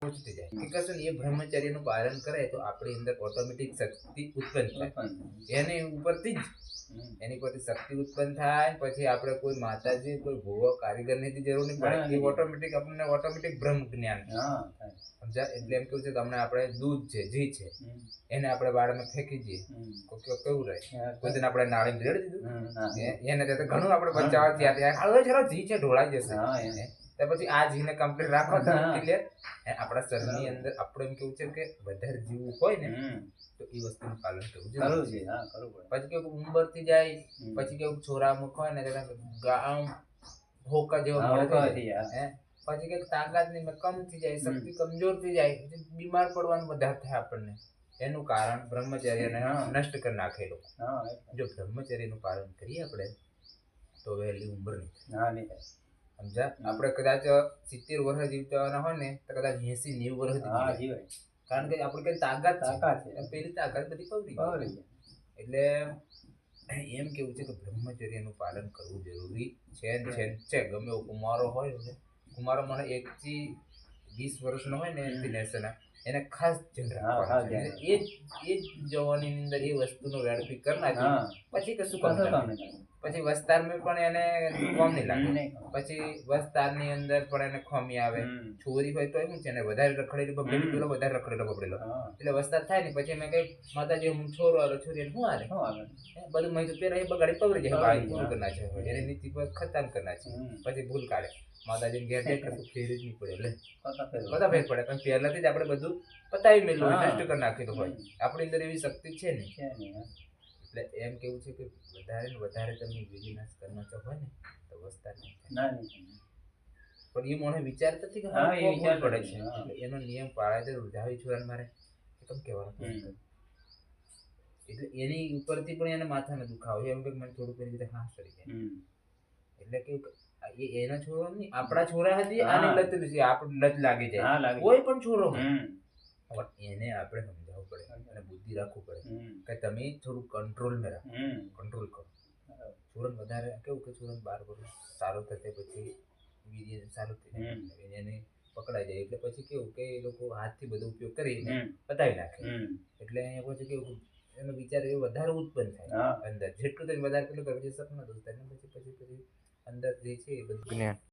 પહોંચતી જાય કે કશું એ બ્રહ્મચર્યનું પાલન કરે તો આપણી અંદર ઓટોમેટિક શક્તિ ઉત્પન્ન થાય એની ઉપરથી જ એની પરથી શક્તિ ઉત્પન્ન થાય પછી આપણે કોઈ માતાજી કોઈ ભૂવો કારીગરની જરૂર નહીં પડે એ ઓટોમેટિક આપણને ઓટોમેટિક બ્રહ્મ જ્ઞાન સમજા એટલે એમ કેવું છે કે હમણાં આપણે દૂધ છે ઘી છે એને આપણે વાળમાં ફેંકી દઈએ કેવું રહે કોઈ દિન આપણે નાળીમાં રેડી દીધું એને તો ઘણું આપણે બચાવ થયા હવે જરા ઘી છે ઢોળાઈ જશે તો પછી આ ઘીને કમ્પ્લીટ રાખો તો ક્લિયર આપણા શરીરની અંદર આપણે એમ કેવું છે કે વધારે જીવવું હોય ને તો એ વસ્તુનું પાલન કરવું જરૂરી છે પછી કેવું ઉંમર થી જાય પછી કેવું છોરા મુખ હોય ને ગામ હોકા જેવો મળે પછી કઈક તાકાત ની કમ થઈ જાય શક્તિ કમજોર થઈ જાય બીમાર પડવાનું વધારે થાય આપણને એનું કારણ બ્રહ્મચર્યને નષ્ટ કરી નાખે લોકો જો બ્રહ્મચર્યનું પાલન કરીએ આપણે તો વહેલી ઉંમર નહીં સમજા આપણે કદાચ 70 વર્ષ જીવતા હોય ને તો કદાચ 80-90 વર્ષ જીવાય કારણ કે આપણે કઈ તાકાત છે પેલી તાકાત બધી પવડી એટલે એમ કેવું છે કે બ્રહ્મચર્યનું પાલન કરવું જરૂરી છે ગમે એવો કુમારો હોય ને કુમારો મને 1 થી 20 વર્ષનો હોય ને એના એને ખાસ ધ્યાન રાખવાનું એ જ જવાની અંદર એ વસ્તુનો વેડફી કરી નાખી પછી કશું કામ પછી વસ્તારમાં પણ એને કોમ નહીં લાગે પછી વસ્તારની અંદર પણ એને ખોમી આવે છોરી હોય તો શું છે ને વધારે રખડેલી બબડેલી પેલો વધારે રખડેલો બબડેલો એટલે વસ્તાર થાય ને પછી મેં કઈ માતાજી હું છોરો આલો છોરી શું હાલે બધું મેં તો પેલા એ બગાડી પકડી જાય બાળી ભૂલ કરના છે એની નીતિ પર ખતમ કરના છે પછી ભૂલ કાઢે માતાજી ઘેર જાય કશું ફેર જ નહીં પડે એટલે બધા ફેર પડે પણ પહેલાથી જ આપણે બધું પતાવી મેળવું નષ્ટ કરી નાખેલું હોય આપણી અંદર એવી શક્તિ છે ને એટલે એમ કેવું છે કે વધારે ને વધારે તમે વિનાશ કરવાનો હોય ને તો વસ્તાર નહીં પણ એ મને વિચારતો નથી કે હા એ વિચાર પડે છે એટલે એનો નિયમ પાળા જરૂર જાવી છોરાને મારે કેમ કહેવાનું એટલે એની ઉપરથી પણ એને માથાને દુખાવો એમ કે મને થોડું પેલી રીતે હાથ ચડી જાય એટલે કેવું એના છોરો નહીં આપણા છોરા હતી આની લત છે આપણે લત લાગી જાય કોઈ પણ છોરો હોય એને આપણે સમજાવવું પડે અને બુદ્ધિ રાખવું પડે કે તમે થોડું કંટ્રોલમાં રાખો કંટ્રોલ કરો છોરન વધારે કેવું કે છોરન 12 વર્ષ સારો થશે પછી વીર્ય સારું થઈ જાય એને પકડાઈ જાય એટલે પછી કેવું કે એ લોકો હાથથી બધો ઉપયોગ કરીને પતાવી નાખે એટલે અહીંયા પછી કેવું એનો વિચાર એ વધારે ઉત્પન્ન થાય અંદર જેટલું તમે વધારે પેલું કરે પછી સપના દોસ્તાર પછી અંદર જે છે એ બધું